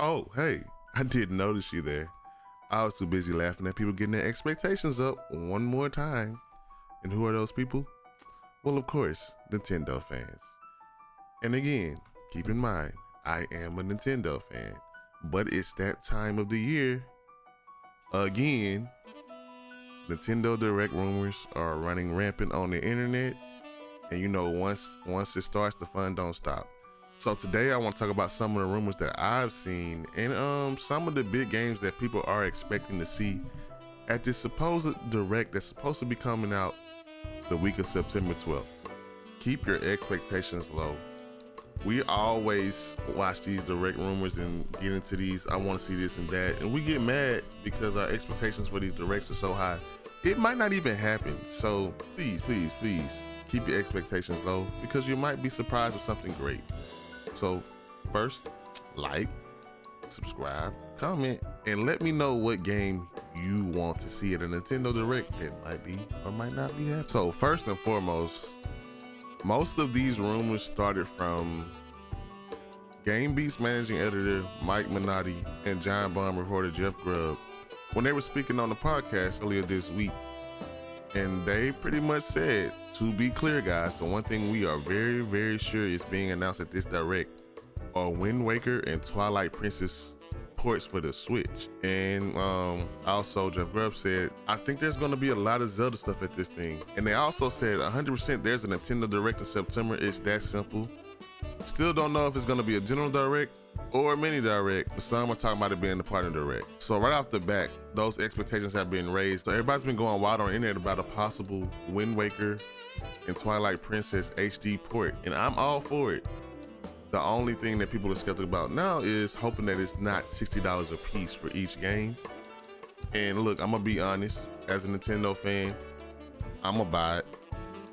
Oh, hey, I didn't notice you there. I was too busy laughing at people getting their expectations up one more time. And who are those people? Well, of course, Nintendo fans. And again, keep in mind, I am a Nintendo fan, but it's that time of the year. Again, Nintendo Direct rumors are running rampant on the internet. And you know, once it starts, the fun don't stop. So today I want to talk about some of the rumors that I've seen and some of the big games that people are expecting to see at this supposed Direct that's supposed to be coming out the week of September 12th. Keep your expectations low. We always watch these Direct rumors and get into these, I want to see this and that, and we get mad because our expectations for these Directs are so high. It might not even happen. So please, keep your expectations low because you might be surprised with something great. So first, like, subscribe, comment, and let me know what game you want to see at a Nintendo Direct. It might be or might not be happening. So first and foremost, most of these rumors started from GameBeat's managing editor Mike Minotti and Giant Bomb reporter Jeff Grubb when they were speaking on the podcast earlier this week. And they pretty much said, to be clear guys, the one thing we are very, very sure is being announced at this Direct are Wind Waker and Twilight Princess ports for the Switch. And also Jeff Grubb said, I think there's going to be a lot of Zelda stuff at this thing. And they also said 100% there's a Nintendo Direct in September. It's that simple. Still don't know if it's going to be a general Direct or a mini Direct, but some are talking about it being the partner Direct. So right off the bat, those expectations have been raised. So everybody's been going wild on the internet about a possible Wind Waker and Twilight Princess HD port, and I'm all for it. The only thing that people are skeptical about now is hoping that it's not $60 a piece for each game. And look, I'm gonna be honest, as a Nintendo fan, I'm gonna buy it.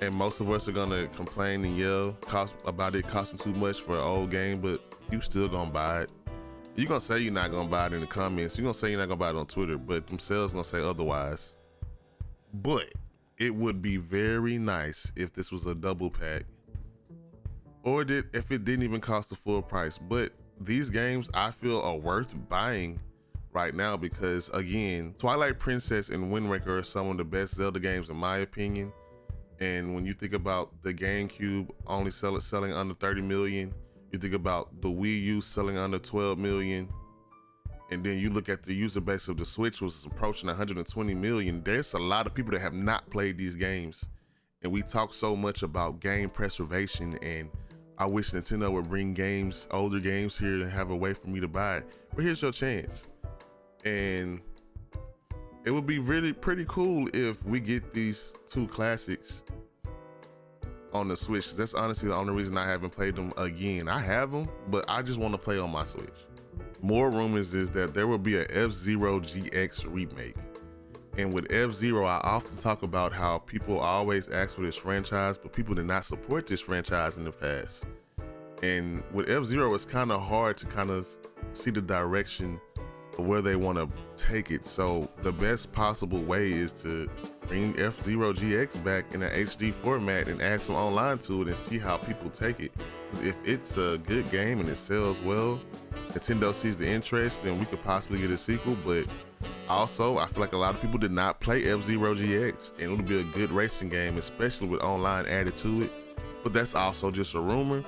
And most of us are gonna complain and yell about it costing too much for an old game, but you still gonna buy it. You're gonna say you're not gonna buy it in the comments. You're gonna say you're not gonna buy it on Twitter, but themselves gonna say otherwise. But it would be very nice if this was a double pack, or if it didn't even cost the full price. But these games I feel are worth buying right now because, again, Twilight Princess and Wind Waker are some of the best Zelda games in my opinion. And when you think about the Gamecube only selling under 30 million, you think about the Wii U selling under 12 million, and then you look at the user base of the Switch, which is approaching 120 million. There's a lot of people that have not played these games. And we talk so much about game preservation, and I wish Nintendo would bring older games here and have a way for me to buy it. But here's your chance. And it would be really pretty cool if we get these two classics on the Switch, because that's honestly the only reason I haven't played them again. I have them, but I just want to play on my Switch. More rumors is that there will be a F-Zero GX remake. And with F-Zero, I often talk about how people always ask for this franchise, but people did not support this franchise in the past. And with F-Zero, it's kind of hard to kind of see the direction of where they want to take it. So the best possible way is to bring F-Zero GX back in an HD format and add some online to it and see how people take it. If it's a good game and it sells well, Nintendo sees the interest, then we could possibly get a sequel. But also, I feel like a lot of people did not play F-Zero GX, and it would be a good racing game, especially with online added to it. But that's also just a rumor.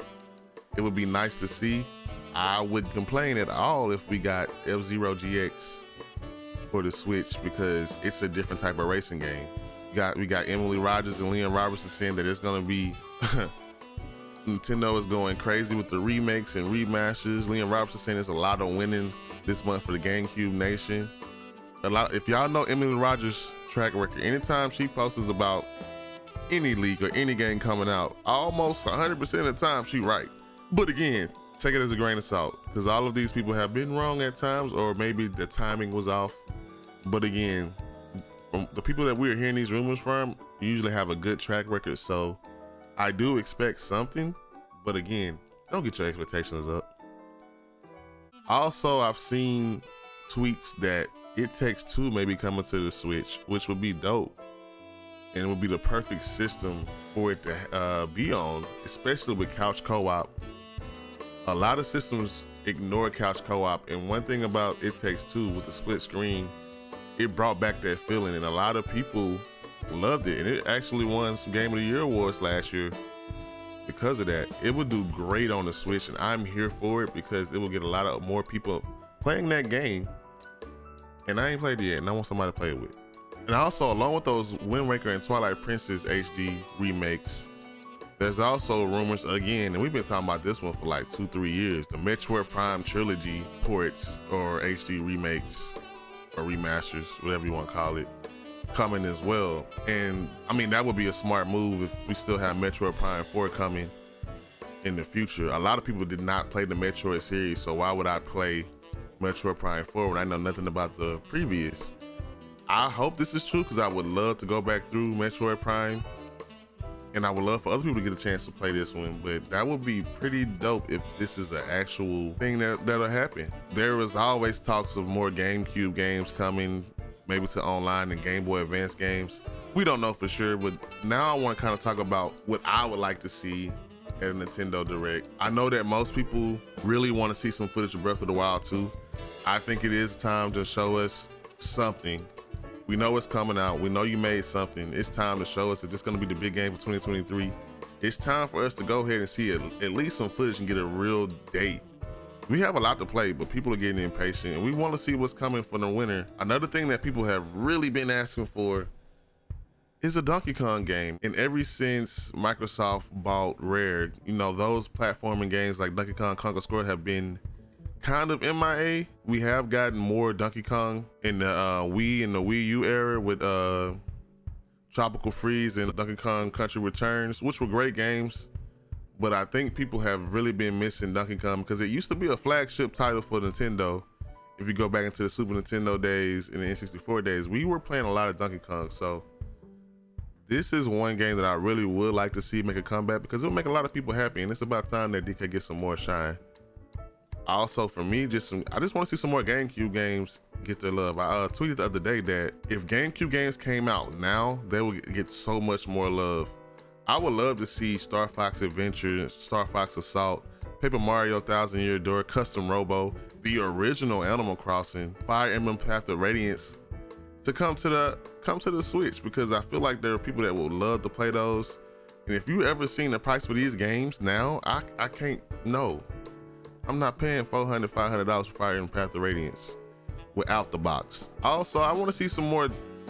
It would be nice to see. I wouldn't complain at all if we got F-Zero GX for the Switch because it's a different type of racing game. We got Emily Rogers and Leon Robertson saying that it's gonna be Nintendo is going crazy with the remakes and remasters. Leon Robertson saying there's a lot of winning this month for the GameCube Nation. If y'all know Emily Rogers' track record, anytime she posts about any leak or any game coming out, almost 100% of the time she right. But again, take it as a grain of salt, because all of these people have been wrong at times, or maybe the timing was off. But again, from the people that we're hearing these rumors from usually have a good track record, so I do expect something. But again, don't get your expectations up. Also, I've seen tweets that It Takes Two may be coming to the Switch, which would be dope. And it would be the perfect system for it to be on, especially with couch co-op. A lot of systems ignore couch co-op. And one thing about It Takes Two with the split screen, it brought back that feeling, and a lot of people loved it. And it actually won some Game of the Year awards last year because of that. It would do great on the Switch, and I'm here for it because it will get a lot of more people playing that game. And I ain't played it yet, and I want somebody to play it with. And also, along with those Wind Waker and Twilight Princess HD remakes, there's also rumors again, and we've been talking about this one for like 2-3 years, the Metroid Prime Trilogy ports or HD remakes or remasters, whatever you want to call it, coming as well. And I mean, that would be a smart move if we still have Metroid Prime 4 coming in the future. A lot of people did not play the Metroid series, so why would I play Metroid Prime 4 when I know nothing about the previous? I hope this is true because I would love to go back through Metroid Prime, and I would love for other people to get a chance to play this one, but that would be pretty dope if this is an actual thing that'll happen. There was always talks of more GameCube games coming, maybe to online and Game Boy Advance games. We don't know for sure, but now I want to kind of talk about what I would like to see at a Nintendo Direct. I know that most people really want to see some footage of Breath of the Wild 2. I think it is time to show us something. We know it's coming out. We know you made something. It's time to show us that this is going to be the big game for 2023. It's time for us to go ahead and see at least some footage and get a real date. We have a lot to play, but people are getting impatient, and we want to see what's coming for the winter. Another thing that people have really been asking for is a Donkey Kong game. And ever since Microsoft bought Rare, you know, those platforming games like Donkey Kong Conquer Square have been kind of MIA. We have gotten more Donkey Kong in the Wii and the Wii U era with Tropical Freeze and Donkey Kong Country Returns, which were great games. But I think people have really been missing Donkey Kong because it used to be a flagship title for Nintendo. If you go back into the Super Nintendo days and the N64 days, we were playing a lot of Donkey Kong. So this is one game that I really would like to see make a comeback because it'll make a lot of people happy, and it's about time that DK gets some more shine. Also, for me, I just want to see some more GameCube games get their love. I tweeted the other day that if GameCube games came out now, they would get so much more love. I would love to see Star Fox Adventure, Star Fox Assault, Paper Mario Thousand Year Door, Custom Robo, the original Animal Crossing, Fire Emblem Path of Radiance to come to the Switch, because I feel like there are people that would love to play those. And if you ever seen the price for these games now, I can't, no. I'm not paying $400, $500 for Fire Emblem Path of Radiance without the box. Also, I want to see some more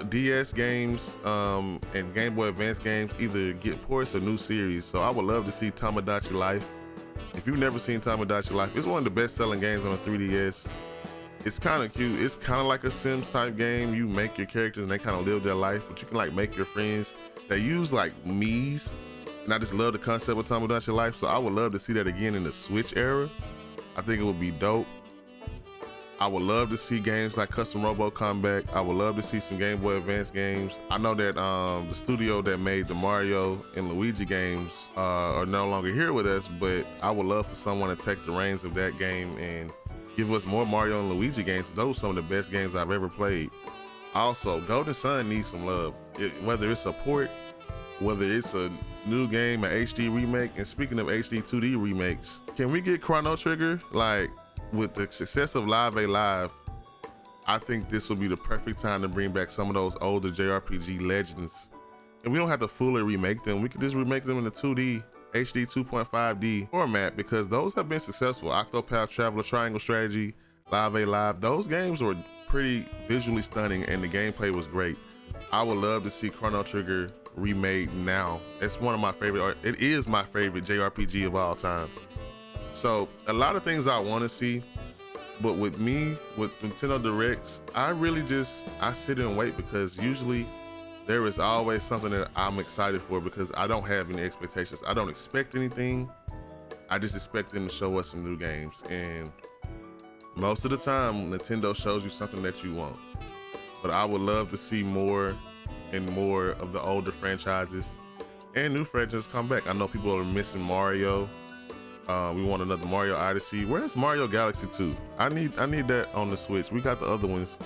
DS games and Game Boy Advance games either get ports or new series. So I would love to see Tomodachi Life. If you've never seen Tomodachi Life, it's one of the best-selling games on the 3DS. It's kind of cute. It's kind of like a Sims type game. You make your characters and they kind of live their life, but you can like make your friends. They use like Mii's, and I just love the concept of Tomodachi Life. So I would love to see that again in the Switch era. I think it would be dope. I would love to see games like Custom Robo come back. I would love to see some Game Boy Advance games. I know that the studio that made the Mario and Luigi games are no longer here with us, but I would love for someone to take the reins of that game and give us more Mario and Luigi games. Those are some of the best games I've ever played. Also, Golden Sun needs some love. Whether it's a port, whether it's a new game, an HD remake, and speaking of HD 2D remakes, can we get Chrono Trigger? Like, with the success of Live A Live, I think this will be the perfect time to bring back some of those older JRPG legends. And we don't have to fully remake them. We could just remake them in the 2D, HD 2.5D format, because those have been successful. Octopath Traveler, Triangle Strategy, Live A Live, those games were pretty visually stunning and the gameplay was great. I would love to see Chrono Trigger remade now. It's one of my favorite, it is my favorite JRPG of all time. So a lot of things I want to see, but with me, with Nintendo Directs, I sit and wait, because usually there is always something that I'm excited for, because I don't have any expectations. I don't expect anything. I just expect them to show us some new games. And most of the time, Nintendo shows you something that you want. But I would love to see more and more of the older franchises and new franchises come back. I know people are missing Mario. We want another Mario Odyssey. Where's Mario Galaxy 2? I need that on the Switch. We got the other ones.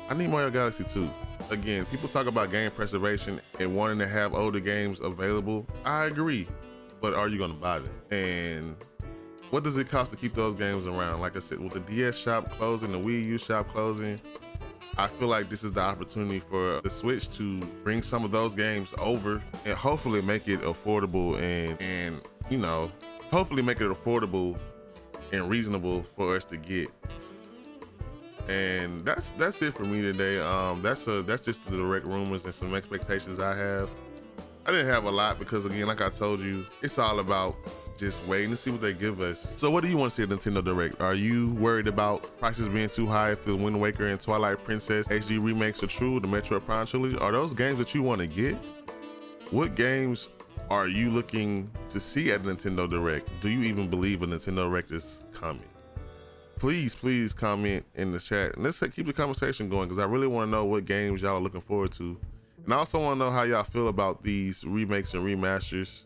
I need Mario Galaxy 2. Again, people talk about game preservation and wanting to have older games available. I agree, but are you gonna buy them? And what does it cost to keep those games around? Like I said, with the DS shop closing, the Wii U shop closing, I feel like this is the opportunity for the Switch to bring some of those games over and hopefully make it affordable and you know, hopefully make it affordable and reasonable for us to get. And that's it for me today. That's just the direct rumors and some expectations I have. I didn't have a lot because, again, like I told you, it's all about just waiting to see what they give us. So what do you want to see at Nintendo Direct? Are you worried about prices being too high if the Wind Waker and Twilight Princess HD remakes are true, the Metroid Prime Trilogy? Are those games that you want to get? What games are you looking to see at Nintendo Direct? Do you even believe a Nintendo Direct is coming? Please comment in the chat and let's keep the conversation going, because I really want to know what games y'all are looking forward to. And I also want to know how y'all feel about these remakes and remasters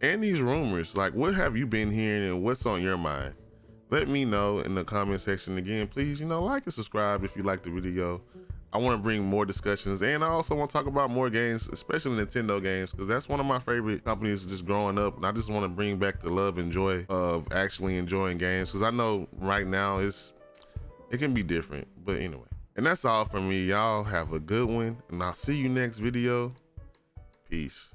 and these rumors. Like, what have you been hearing and what's on your mind? Let me know in the comment section. Again, please, like and subscribe if you like the video. I want to bring more discussions, and I also want to talk about more games, especially Nintendo games, because that's one of my favorite companies just growing up. And I just want to bring back the love and joy of actually enjoying games, because I know right now it can be different. But anyway. And that's all from me. Y'all have a good one, and I'll see you next video. Peace.